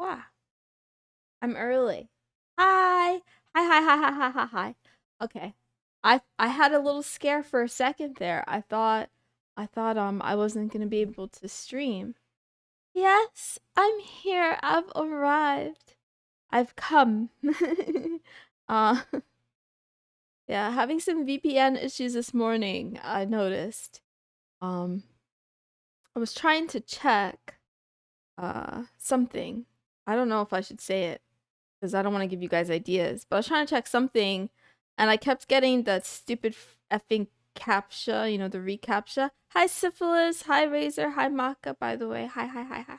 Wow. I'm early. Hi. Hi, hi, hi, hi, hi, hi, hi. Okay. I had a little scare for a second there. I thought I wasn't gonna be able to stream. Yes, I'm here. I've arrived. I've come. uh yeah, having some VPN issues this morning, I noticed. Um I was trying to check something. I don't know if I should say it because I don't want to give you guys ideas. But I was trying to check something, and I kept getting that stupid effing captcha, the reCAPTCHA. Hi, Syphilis. Hi, Razor. Hi, Maka, by the way. Hi, hi, hi, hi,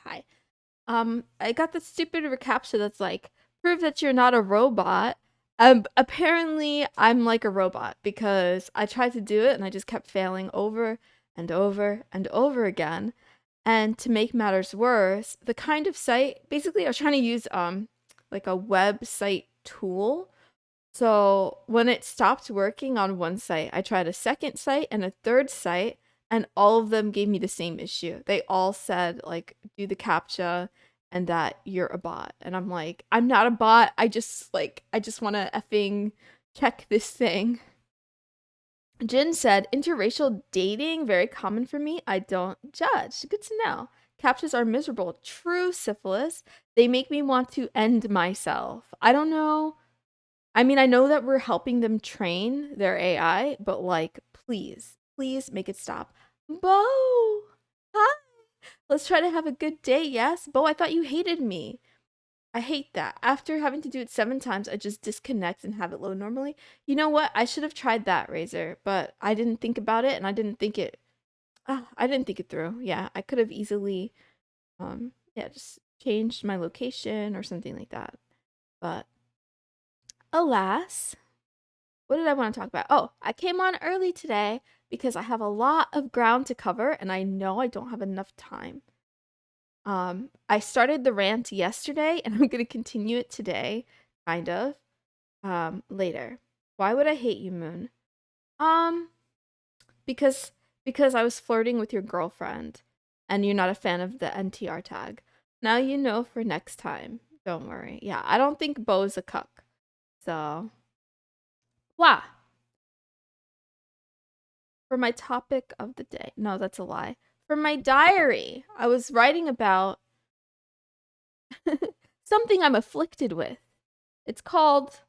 hi. I got the stupid reCAPTCHA that's like, prove that you're not a robot. Apparently, I'm like a robot because I tried to do it and I just kept failing over and over and over again. And to make matters worse, the kind of site, basically I was trying to use like a website tool. So when it stopped working on one site, I tried a second site and a third site, and all of them gave me the same issue. They all said like do the captcha and that you're a bot. And I'm like, I'm not a bot. I just want to effing check this thing. Jin said, interracial dating, very common for me. I don't judge. Good to know. Captchas are miserable. True, Syphilis. They make me want to end myself. I don't know. I mean, I know that we're helping them train their AI, but like, please, please make it stop. Bo! Hi! Let's try to have a good day, yes? Bo, I thought you hated me. I hate that. After having to do it 7 times, I just disconnect and have it load normally. You know what? I should have tried that, Razor, but I didn't think about it and I didn't think it through. Yeah, I could have easily yeah, just changed my location or something like that. But alas, what did I want to talk about? Oh, I came on early today because I have a lot of ground to cover and I know I don't have enough time. I started the rant yesterday and I'm gonna continue it today, kind of. Later. Why would I hate you, Moon? Um, because because I was flirting with your girlfriend and you're not a fan of the NTR tag. Now you know for next time. Don't worry. Yeah, I don't think Bo's a cuck. So, wow. For my topic of the day. No, that's a lie. For my diary, I was writing about something I'm afflicted with. It's called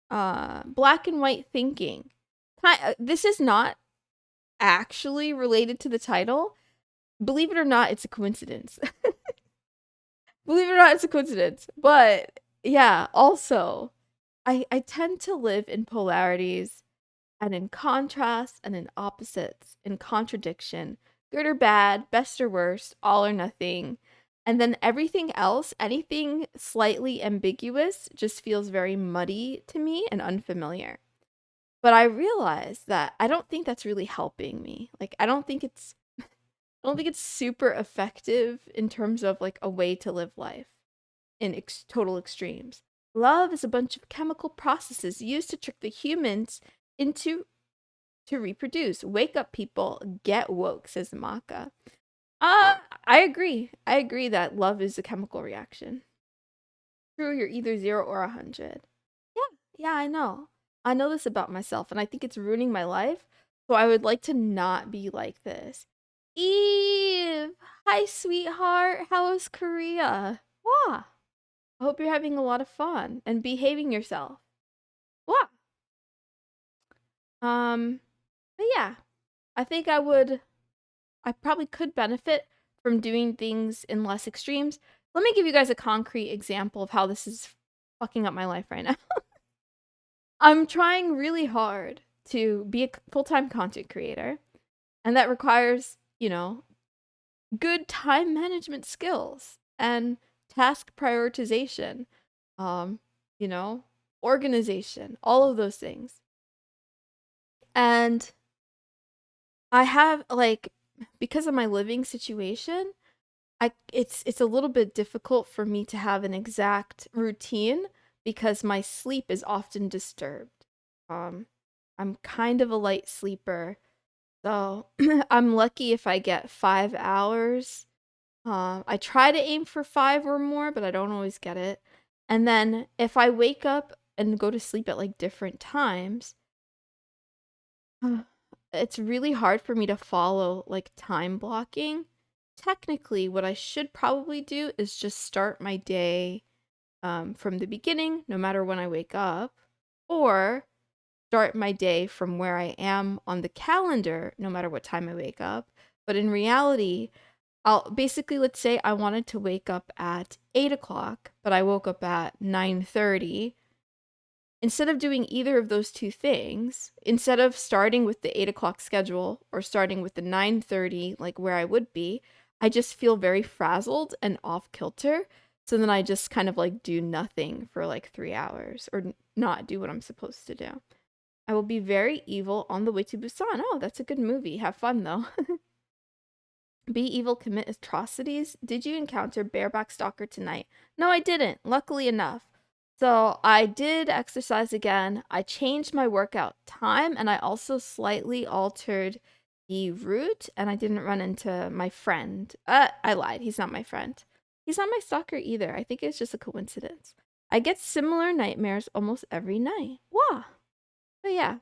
black and white thinking. This is not actually related to the title. Believe it or not, it's a coincidence. Believe it or not, it's a coincidence. But yeah, also, I tend to live in polarities and in contrast and in opposites, in contradiction, good or bad, best or worst, all or nothing. And then everything else, anything slightly ambiguous, just feels very muddy to me and unfamiliar. But I realize that I don't think that's really helping me. Like I don't think it's super effective in terms of like a way to live life in total extremes. Love is a bunch of chemical processes used to trick the humans into to reproduce. Wake up, people. Get woke, says Maka. I agree. I agree that love is a chemical reaction. True, you're either 0 or 100. Yeah, yeah, I know. I know this about myself, and I think it's ruining my life. So I would like to not be like this. Eve! Hi, sweetheart. How was Korea? Wow. I hope you're having a lot of fun and behaving yourself. Wow. But yeah, I think I probably could benefit from doing things in less extremes. Let me give you guys a concrete example of how this is fucking up my life right now. I'm trying really hard to be a full-time content creator, and that requires, good time management skills and task prioritization, um, you know, organization, all of those things. And I have like because of my living situation, it's a little bit difficult for me to have an exact routine because my sleep is often disturbed. Um I'm kind of a light sleeper. So, I'm lucky if I get 5 hours I try to aim for 5 or more, but I don't always get it. And then if I wake up and go to sleep at like different times, it's really hard for me to follow like time blocking. Technically, what I should probably do is just start my day from the beginning, no matter when I wake up, or start my day from where I am on the calendar, no matter what time I wake up. But in reality, I'll basically, let's say I wanted to wake up at 8 o'clock, but I woke up at 9:30. Instead of doing either of those two things, instead of starting with the 8 o'clock schedule or starting with the 9:30, like where I would be, I just feel very frazzled and off kilter. So then I just kind of like do nothing for like 3 hours or not do what I'm supposed to do. I will be very evil on the way to Busan. Oh, that's a good movie. Have fun though. Be evil, commit atrocities. Did you encounter bareback stalker tonight? No, I didn't, luckily enough. So I did exercise again. I changed my workout time and I also slightly altered the route and I didn't run into my friend. I lied. He's not my friend. He's not my stalker either. I think it's just a coincidence. I get similar nightmares almost every night. Wow. But yeah.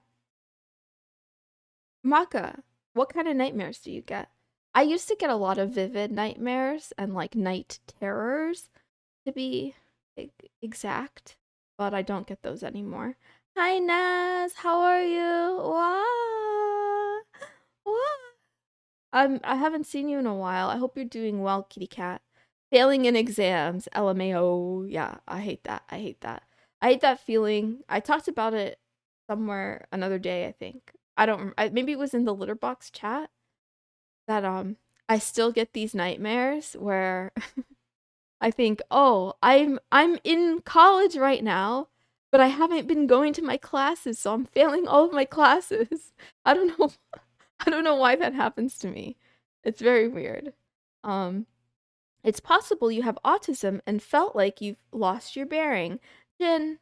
Maka, what kind of nightmares do you get? I used to get a lot of vivid nightmares and like night terrors to be exact, but I don't get those anymore. Hi Naz, how are you? Wow. Wow. I haven't seen you in a while. I hope you're doing well, kitty cat. Failing in exams, LMAO. Yeah, I hate that. I hate that. I hate that feeling. I talked about it somewhere another day, I think. Maybe it was in the litter box chat that I still get these nightmares where I think, "Oh, I'm in college right now, but I haven't been going to my classes, so I'm failing all of my classes." I don't know I don't know why that happens to me. It's very weird. Um it's possible you have autism and felt like you've lost your bearing. Jin,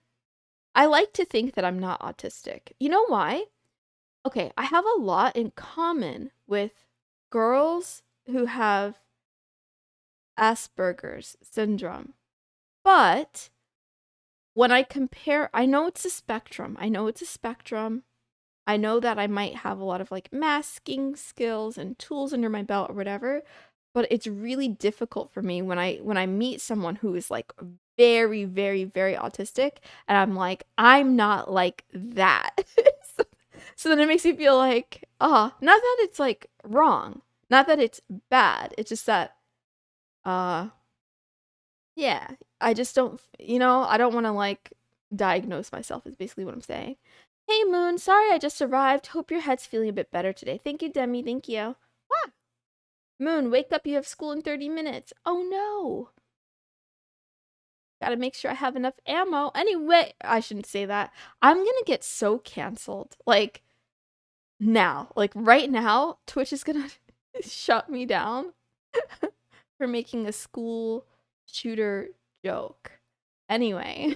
I like to think that I'm not autistic. You know why? Okay, I have a lot in common with girls who have Asperger's syndrome. But when I compare, I know it's a spectrum. I know it's a spectrum. I know that I might have a lot of like masking skills and tools under my belt or whatever, but it's really difficult for me when I meet someone who is like very very very autistic and I'm like I'm not like that. so, so then it makes me feel like not that it's like wrong, not that it's bad. It's just that uh yeah, I just don't, I don't want to like diagnose myself is basically what I'm saying. Hey Moon, sorry I just arrived. Hope your head's feeling a bit better today. Thank you, Demi. Thank you. Ah, Moon, wake up. You have school in 30 minutes. Oh no. Gotta make sure I have enough ammo. Anyway, I shouldn't say that. I'm gonna get so canceled. Like, now. Like, right now, Twitch is gonna shut me down for making a school shooter joke. Anyway.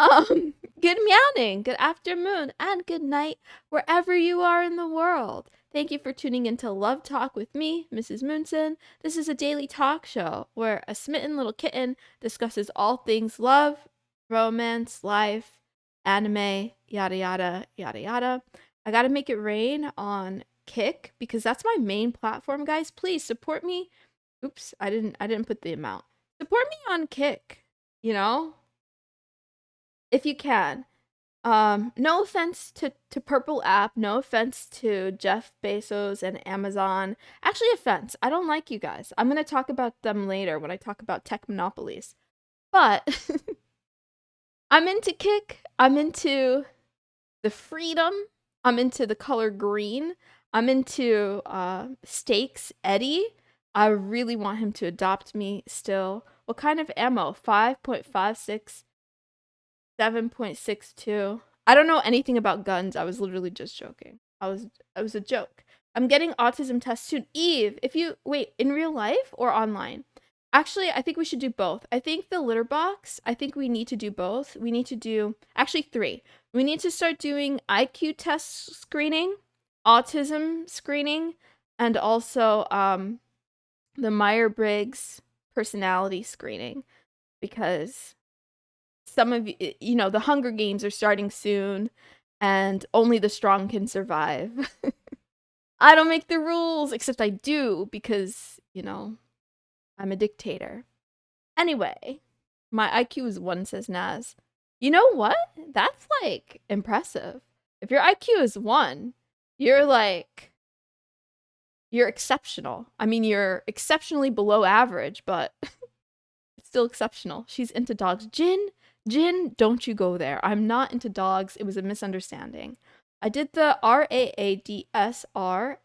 Good meowing, good afternoon, and good night wherever you are in the world. Thank you for tuning into Love Talk with me, Mrs. Moonson. This is a daily talk show where a smitten little kitten discusses all things love, romance, life, anime, yada yada yada yada. I gotta make it rain on Kick because that's my main platform, guys. Please support me. Oops, I didn't put the amount. Support me on Kick, you know? If you can. No offense to Purple App, no offense to Jeff Bezos and Amazon. Actually, offense. I don't like you guys. I'm gonna talk about them later when I talk about tech monopolies. But I'm into Kick. I'm into the freedom. I'm into the color green. I'm into Stakes Eddie. I really want him to adopt me still. What kind of ammo? 5.56. 7.62. I don't know anything about guns. I was literally just joking. I was a joke. I'm getting autism test soon. Eve, if you wait, in real life or online? Actually, I think we should do both. I think the litter box, I think we need to do both. We need to do actually 3. We need to start doing IQ test screening, autism screening, and also the Myers-Briggs personality screening, because some of you know, the Hunger Games are starting soon and only the strong can survive. I don't make the rules, except I do because, you know, I'm a dictator. Anyway, my IQ is 1, says Naz. You know what? That's like impressive. If your IQ is 1, you're like, you're exceptional. I mean, you're exceptionally below average, but it's still exceptional. She's into dogs. Jin, don't you go there. I'm not into dogs. It was a misunderstanding. I did the RAADSR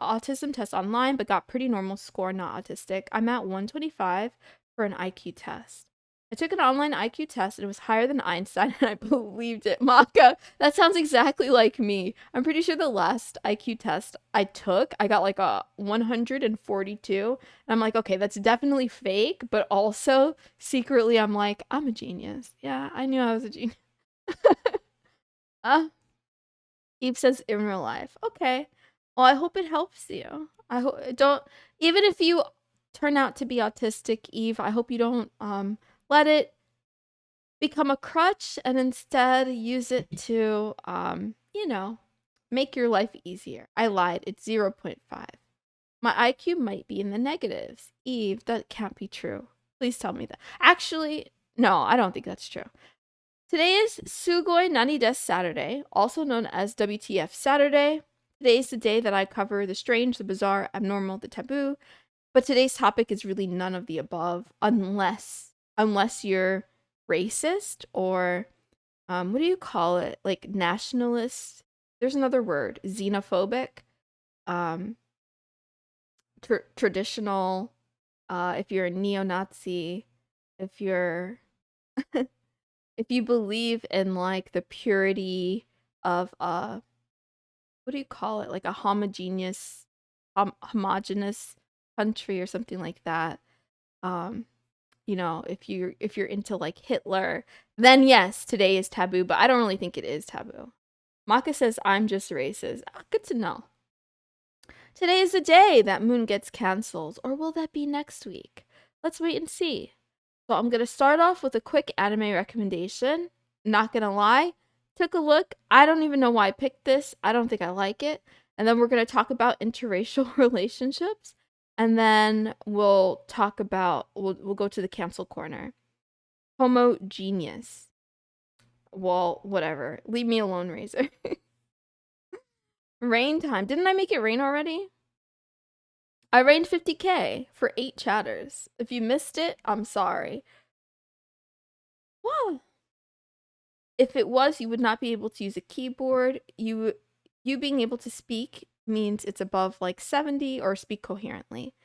autism test online, but got pretty normal score, not autistic. I'm at 125 for an IQ test. I took an online IQ test and it was higher than Einstein, and I believed it. Maka, that sounds exactly like me. I'm pretty sure the last IQ test I took, I got like a 142. And I'm like, okay, that's definitely fake, but also secretly I'm like, I'm a genius. Yeah, I knew I was a genius. uh, Eve says in real life. Okay. Well, I hope it helps you. I hope don't, even if you turn out to be autistic, Eve, I hope you don't let it become a crutch and instead use it to you know, make your life easier. I lied. It's 0.5. My IQ might be in the negatives. Eve, that can't be true. Please tell me that. Actually, no, I don't think that's true. Today is Sugoi Nani Desu Saturday, also known as WTF Saturday. Today is the day that I cover the strange, the bizarre, abnormal, the taboo. But today's topic is really none of the above, unless you're racist or what do you call it? Like nationalist. There's another word, xenophobic. Um, traditional. If you're a neo-Nazi, if you're if you believe in like the purity of what do you call it, like a homogeneous country or something like that, you know, if you're into like Hitler, then yes, today is taboo, but I don't really think it is taboo. Maka says I'm just racist. Good to know. Today is the day that Moon gets cancelled, or will that be next week? Let's wait and see. So I'm going to start off with a quick anime recommendation. Not going to lie, took a look. I don't even know why I picked this. I don't think I like it. And then we're going to talk about interracial relationships. And then we'll talk about, we'll go to the cancel corner. Homogeneous. Well, whatever. Leave me alone, Razor. Rain time. Didn't I make it rain already? I rained 50k for 8 chatters. If you missed it, I'm sorry. Wow. If it was, you would not be able to use a keyboard. You being able to speak means it's above like 70 or speak coherently.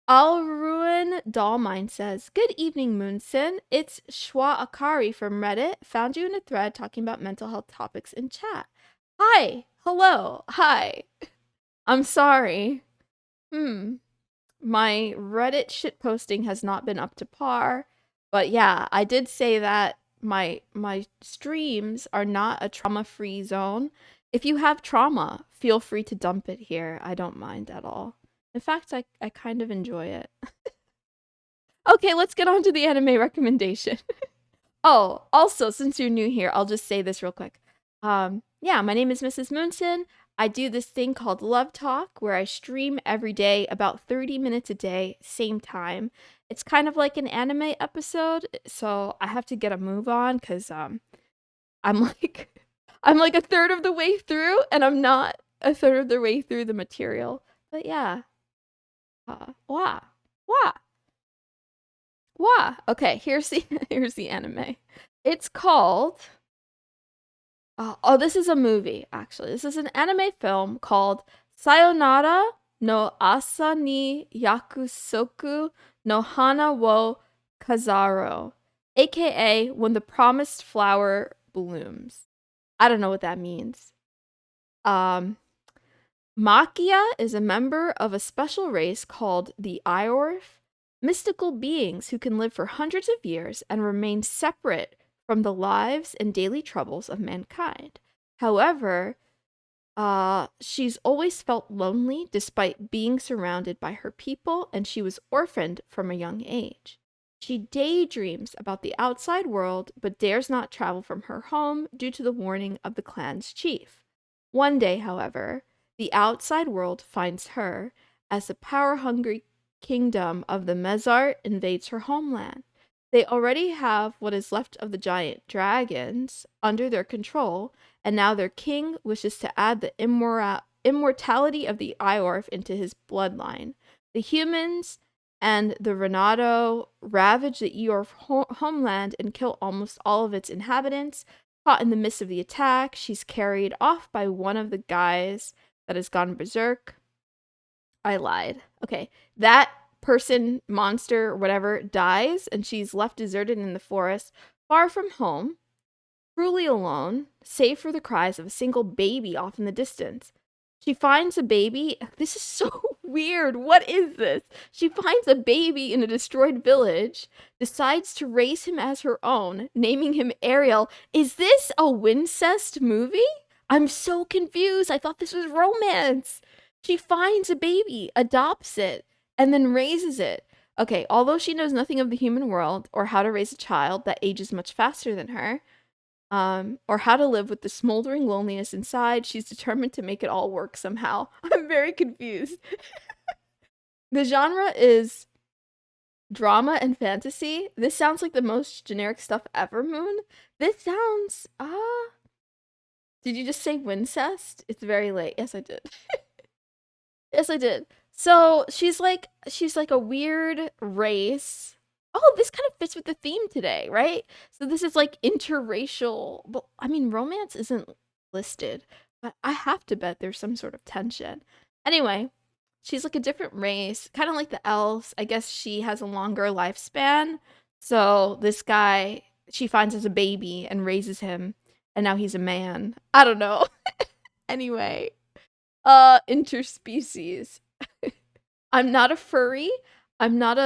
I'll ruin Dollmine says, good evening, Moonson. It's Schwa Akari from Reddit. Found you in a thread talking about mental health topics in chat. Hi. Hello. Hi. I'm sorry. My Reddit shitposting has not been up to par. But yeah, I did say that my streams are not a trauma-free zone. If you have trauma, feel free to dump it here. I don't mind at all. In fact, I kind of enjoy it. Okay, let's get on to the anime recommendation. Oh, also, since you're new here, I'll just say this real quick. Yeah, my name is missusmoonson. I do this thing called Love Talk, where I stream every day, about 30 minutes a day, same time. It's kind of like an anime episode, so I have to get a move on because I'm like I'm like a third of the way through, and I'm not a third of the way through the material. But yeah, wah, wah, wah. Okay, here's the anime. It's called. Oh, this is a movie, actually. This is an anime film called Sayonara no Asa ni Yakusoku no Hana wo Kazaro, aka When the Promised Flower Blooms. I don't know what that means. Makia is a member of a special race called the Iorf, mystical beings who can live for hundreds of years and remain separate from the lives and daily troubles of mankind. However, She's always felt lonely despite being surrounded by her people, and she was orphaned from a young age. She daydreams about the outside world, but dares not travel from her home due to the warning of the clan's chief. One day, however, the outside world finds her as the power-hungry kingdom of the Mezart invades her homeland. They already have what is left of the giant dragons under their control, and now their king wishes to add the immortality of the Iorf into his bloodline. The humans and the Renato ravage the Eorf homeland and kill almost all of its inhabitants. Caught in the midst of the attack, she's carried off by one of the guys that has gone berserk. I lied. Okay, that person, monster, whatever, dies, and she's left deserted in the forest, far from home, truly alone, save for the cries of a single baby off in the distance. She finds a baby. This is so weird. What is this? She finds a baby in a destroyed village, decides to raise him as her own, naming him Ariel. Is this a Wincest movie? I'm so confused. I thought this was romance. She finds a baby, adopts it, and then raises it. Okay, although she knows nothing of the human world or how to raise a child that ages much faster than her, or how to live with the smoldering loneliness inside, she's determined to make it all work somehow. I'm very confused. The genre is drama and fantasy. This sounds like the most generic stuff ever, Moon. This sounds, did you just say Wincest? It's very late. Yes, I did. Yes, I did. So she's like a weird race. Oh, this kind of fits with the theme today, right? So this is like interracial. But I mean, romance isn't listed, but I have to bet there's some sort of tension. Anyway, she's like a different race, kind of like the elves. I guess she has a longer lifespan. So this guy she finds as a baby and raises him, and now he's a man. I don't know. Anyway, interspecies. I'm not a furry. I'm not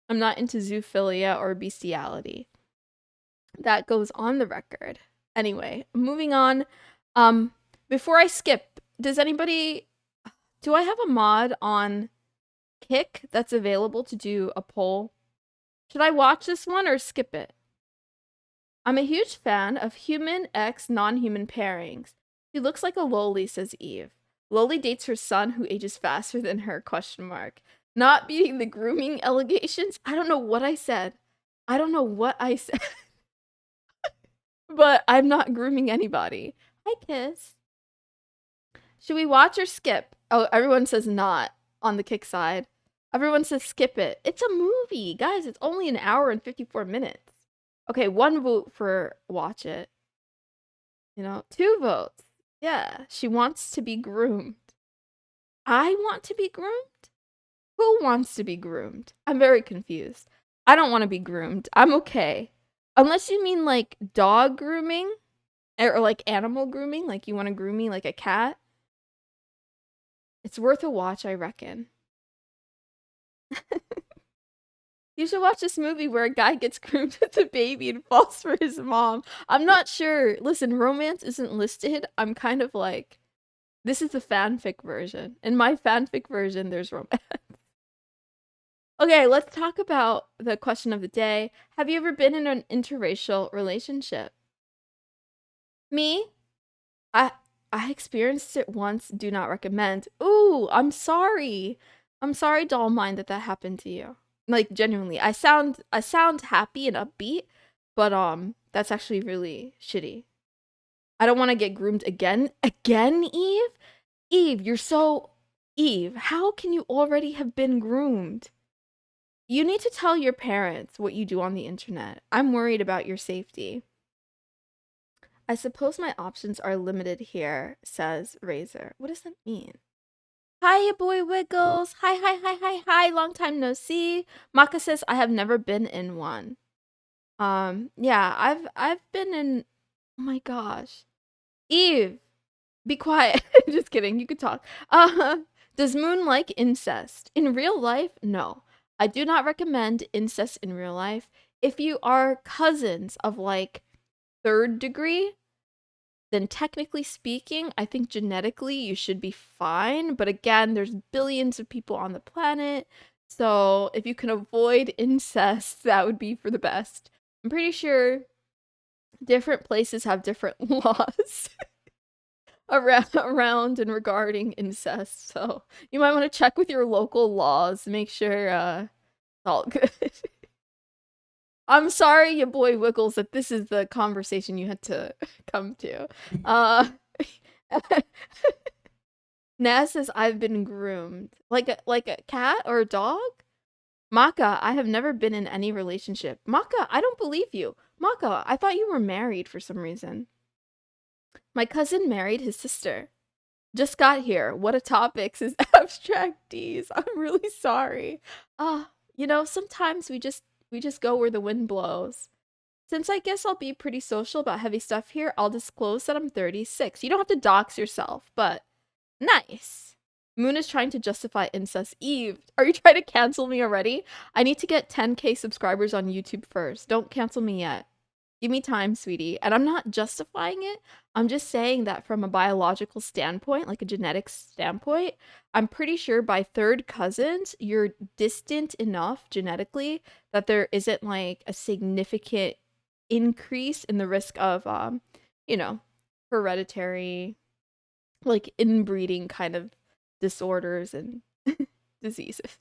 into zoophilia or bestiality. That goes on the record. Anyway, moving on. Before I skip, do I have a mod on Kick that's available to do a poll? Should I watch this one or skip it? I'm a huge fan of human x non-human pairings. She looks like a loli, says Eve. Loli dates her son who ages faster than her, ? Not beating the grooming allegations? I don't know what I said. But I'm not grooming anybody. Hi, Kiss. Should we watch or skip? Oh, everyone says not on the Kick side. Everyone says skip it. It's a movie. Guys, it's only an hour and 54 minutes. Okay, 1 vote for watch it. 2 votes. Yeah, she wants to be groomed. I want to be groomed? Who wants to be groomed? I'm very confused. I don't want to be groomed. I'm okay. Unless you mean like dog grooming or like animal grooming, like you want to groom me like a cat. It's worth a watch, I reckon. You should watch this movie where a guy gets groomed as a baby and falls for his mom. I'm not sure. Listen, romance isn't listed. I'm kind of like, this is the fanfic version. In my fanfic version, there's romance. Okay, let's talk about the question of the day. Have you ever been in an interracial relationship? Me? I experienced it once. Do not recommend. Ooh, I'm sorry. I'm sorry, doll mind, that happened to you. Like, genuinely. I sound happy and upbeat, but that's actually really shitty. I don't want to get groomed again. Again, Eve? Eve, how can you already have been groomed? You need to tell your parents what you do on the internet. I'm worried about your safety. I suppose my options are limited here, says Razor. What does that mean? Hiya, boy Wiggles. Hi. Long time no see. Maka says I have never been in one. Yeah, I've been in. Oh my gosh, Eve, be quiet. Just kidding. You could talk. Does Moon like incest in real life? No, I do not recommend incest in real life. If you are cousins of like 3rd degree, then technically speaking, I think genetically you should be fine. But again, there's billions of people on the planet. So if you can avoid incest, that would be for the best. I'm pretty sure different places have different laws around and regarding incest. So you might want to check with your local laws, make sure it's all good. I'm sorry, your boy Wiggles, that this is the conversation you had to come to. Naz says I've been groomed. Like a cat or a dog? Maka, I have never been in any relationship. Maka, I don't believe you. Maka, I thought you were married for some reason. My cousin married his sister. Just got here. What a topics is abstract D's. I'm really sorry. You know, sometimes we just go where the wind blows. Since I guess I'll be pretty social about heavy stuff here, I'll disclose that I'm 36. You don't have to dox yourself, but nice. Moon is trying to justify incest. Eve, are you trying to cancel me already? I need to get 10k subscribers on YouTube first. Don't cancel me yet. Give me time, sweetie. And I'm not justifying it. I'm just saying that from a biological standpoint, like a genetic standpoint, I'm pretty sure by third cousins, you're distant enough genetically that there isn't like a significant increase in the risk of, you know, hereditary, like inbreeding kind of disorders and diseases.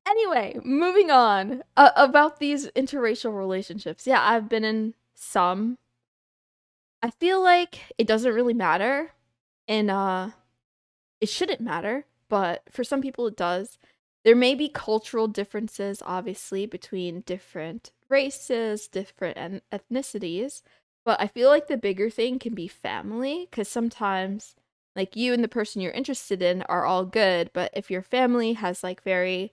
Anyway, moving on about these interracial relationships. Yeah, I've been in some. I feel like it doesn't really matter, and it shouldn't matter, but for some people it does. There may be cultural differences, obviously, between different races, different ethnicities, but I feel like the bigger thing can be family, because sometimes, like, you and the person you're interested in are all good, but if your family has, like, very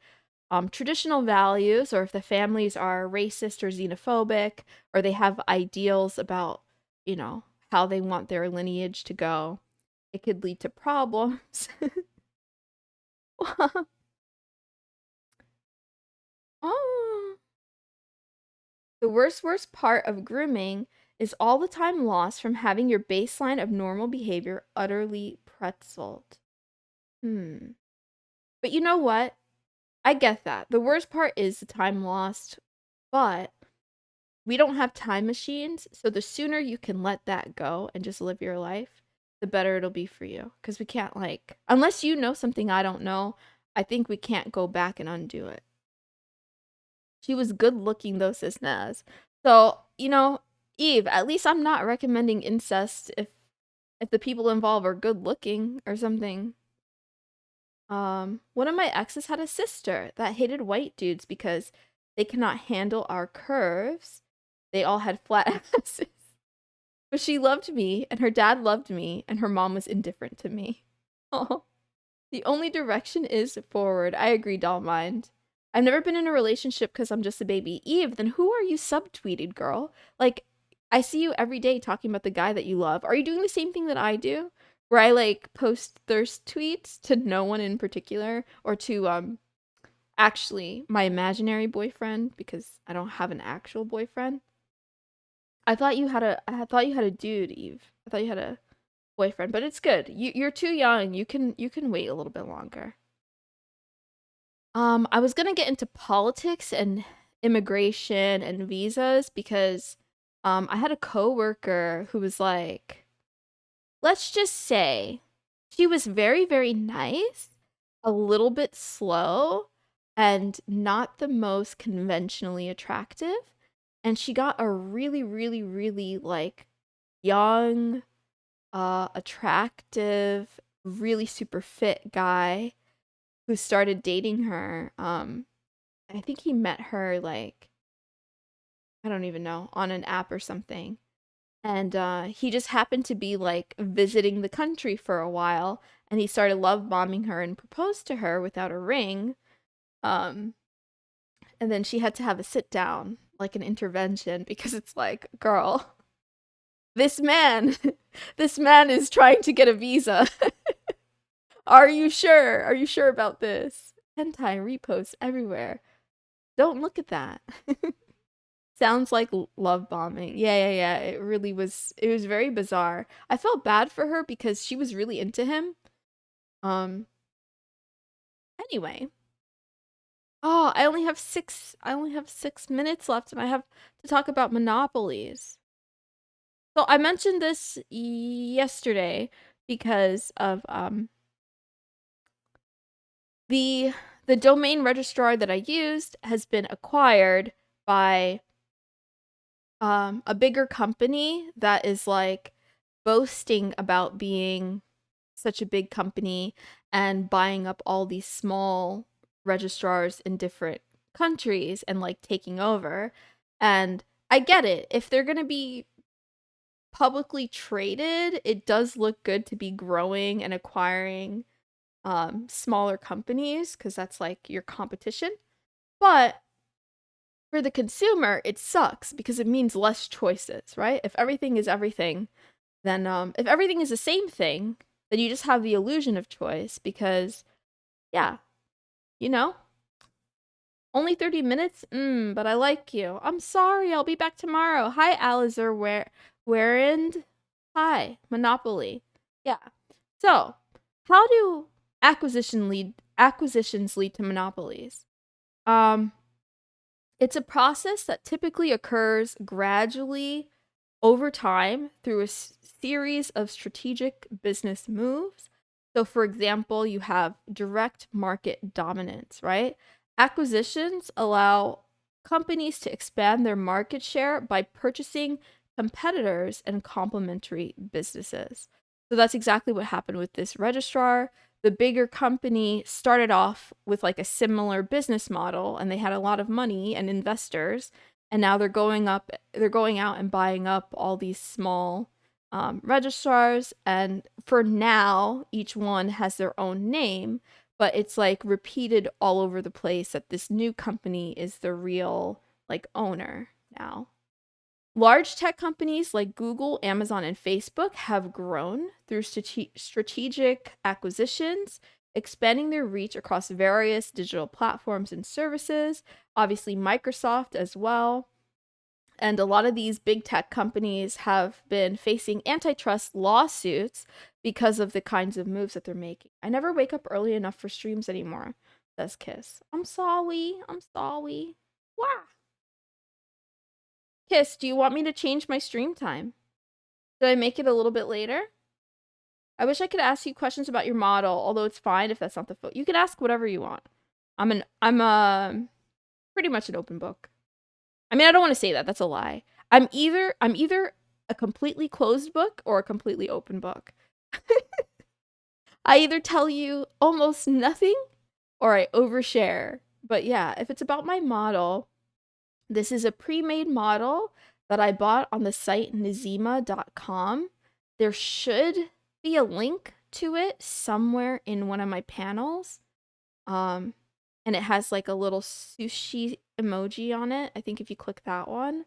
traditional values, or if the families are racist or xenophobic, or they have ideals about, you know, how they want their lineage to go, it could lead to problems. Oh. The worst part of grooming is all the time lost from having your baseline of normal behavior utterly pretzeled. But you know what? I get that. The worst part is the time lost, but we don't have time machines, so the sooner you can let that go and just live your life, the better it'll be for you. Because we can't, like, unless you know something I don't know, I think we can't go back and undo it. She was good looking though, says Naz. So, you know, Eve, at least I'm not recommending incest if the people involved are good looking or something. One of my exes had a sister that hated white dudes because they cannot handle our curves. They all had flat asses. But she loved me, and her dad loved me, and her mom was indifferent to me. Oh, the only direction is forward. I agree, Dollmind. I've never been in a relationship because I'm just a baby. Eve, then who are you subtweeted, girl? Like, I see you every day talking about the guy that you love. Are you doing the same thing that I do? Where I, like, post thirst tweets to no one in particular, or to, actually, my imaginary boyfriend, because I don't have an actual boyfriend. I thought you had a dude, Eve. I thought you had a boyfriend, but it's good. You're too young. You can wait a little bit longer. I was gonna get into politics and immigration and visas because I had a coworker who was like, let's just say she was very, very nice, a little bit slow, and not the most conventionally attractive. And she got a really, really, really, like, young, attractive, really super fit guy who started dating her. I think he met her, like, I don't even know, on an app or something. And he just happened to be, like, visiting the country for a while, and he started love bombing her and proposed to her without a ring. And then she had to have a sit down, like an intervention, because it's like, girl, this man is trying to get a visa. Are you sure? Are you sure about this? Hentai reposts everywhere. Don't look at that. Sounds like love bombing. Yeah. It really was. It was very bizarre. I felt bad for her because she was really into him. Um. Anyway. Oh, I only have 6 minutes left, and I have to talk about monopolies. So I mentioned this yesterday because of the domain registrar that I used has been acquired by a bigger company that is like boasting about being such a big company and buying up all these small registrars in different countries and like taking over. And I get it. If they're going to be publicly traded, it does look good to be growing and acquiring smaller companies because that's like your competition. But for the consumer, it sucks because it means less choices, right? If everything is everything, then if everything is the same thing, then you just have the illusion of choice because, yeah, you know, only 30 minutes? But I like you. I'm sorry, I'll be back tomorrow. Hi, Alizer Warend. Hi, Monopoly. Yeah. So, how do acquisitions lead to monopolies? Um, it's a process that typically occurs gradually over time through a series of strategic business moves. So, for example, you have direct market dominance, right? Acquisitions allow companies to expand their market share by purchasing competitors and complementary businesses. So, that's exactly what happened with this registrar. The bigger company started off with like a similar business model and they had a lot of money and investors, and now they're going out and buying up all these small registrars, and for now each one has their own name, but it's like repeated all over the place that this new company is the real like owner now. Large tech companies like Google, Amazon, and Facebook have grown through strategic acquisitions, expanding their reach across various digital platforms and services. Obviously, Microsoft as well. And a lot of these big tech companies have been facing antitrust lawsuits because of the kinds of moves that they're making. I never wake up early enough for streams anymore, says Kiss. I'm sorry. I'm sorry. Wow. Kiss, do you want me to change my stream time? Did I make it a little bit later? I wish I could ask you questions about your model, although it's fine if that's not the you can ask whatever you want. I'm pretty much an open book. I mean, I don't want to say that. That's a lie. I'm either a completely closed book or a completely open book. I either tell you almost nothing or I overshare. But yeah, if it's about my model, this is a pre-made model that I bought on the site nizima.com. There should be a link to it somewhere in one of my panels. And it has like a little sushi emoji on it. I think if you click that one,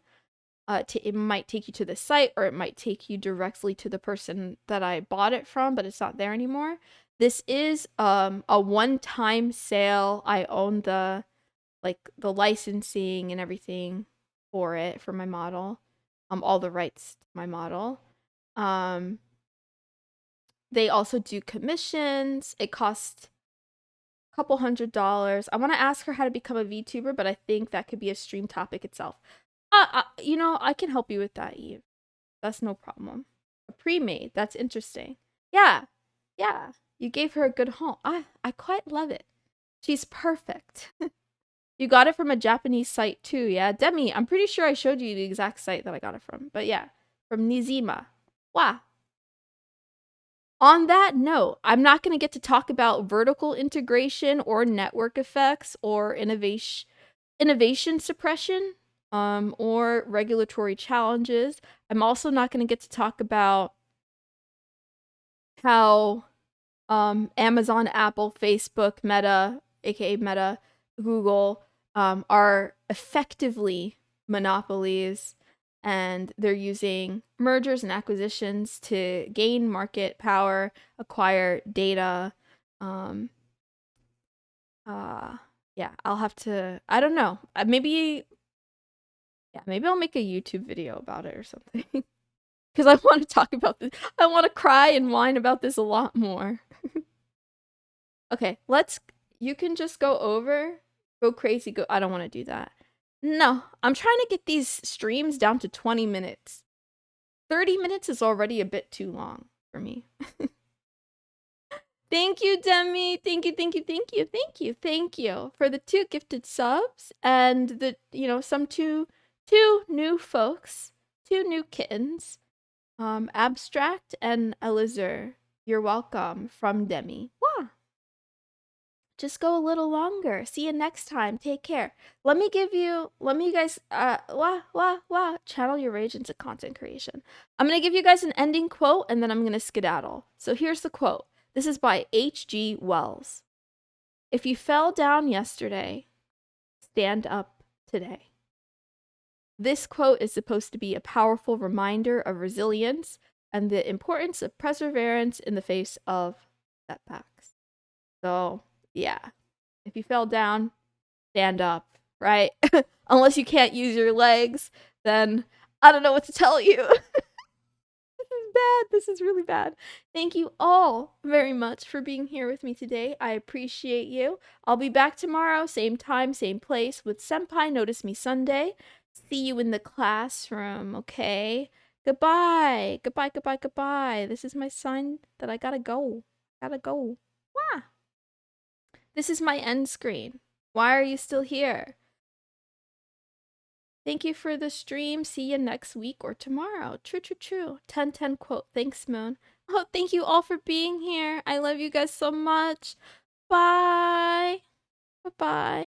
it might take you to the site, or it might take you directly to the person that I bought it from, but it's not there anymore. This is a one-time sale. I own the licensing and everything for it, for my model, all the rights to my model. They also do commissions. It costs a couple $100s. I want to ask her how to become a VTuber, but I think that could be a stream topic itself. I can help you with that, Eve. That's no problem. A pre-made. That's interesting. Yeah, yeah. You gave her a good home. I quite love it. She's perfect. You got it from a Japanese site too, yeah? Demi, I'm pretty sure I showed you the exact site that I got it from. But yeah, from Nizima. Wow. On that note, I'm not going to get to talk about vertical integration or network effects or innovation suppression, or regulatory challenges. I'm also not going to get to talk about how Amazon, Apple, Facebook, Meta, aka Meta, Google, are effectively monopolies, and they're using mergers and acquisitions to gain market power, acquire data. Um, yeah, I'll have to, I don't know, maybe Yeah, maybe I'll make a YouTube video about it or something. Because I want to talk about this. I want to cry and whine about this a lot more. Okay, you can just go over, go crazy, go. I don't want to do that. No, I'm trying to get these streams down to 20 minutes. 30 minutes is already a bit too long for me. Thank you, Demi. Thank you, thank you, thank you, thank you, thank you for the 2 gifted subs and the, some two new folks, 2 new kittens. Abstract and Elizur. You're welcome from Demi. Wah. Just go a little longer. See you next time. Take care. Let me you guys, channel your rage into content creation. I'm gonna give you guys an ending quote and then I'm gonna skedaddle. So here's the quote. This is by H.G. Wells. If you fell down yesterday, stand up today. This quote is supposed to be a powerful reminder of resilience and the importance of perseverance in the face of setbacks. So, yeah. If you fell down, stand up, right? Unless you can't use your legs, then I don't know what to tell you. This is bad. This is really bad. Thank you all very much for being here with me today. I appreciate you. I'll be back tomorrow, same time, same place, with Senpai Notice Me Sunday. See you in the classroom, okay? Goodbye. Goodbye, goodbye, goodbye. This is my sign that I gotta go. Gotta go. Wah. This is my end screen. Why are you still here? Thank you for the stream. See you next week or tomorrow. True, true, true. 10/10 quote. Thanks, Moon. Oh, thank you all for being here. I love you guys so much. Bye. Bye-bye.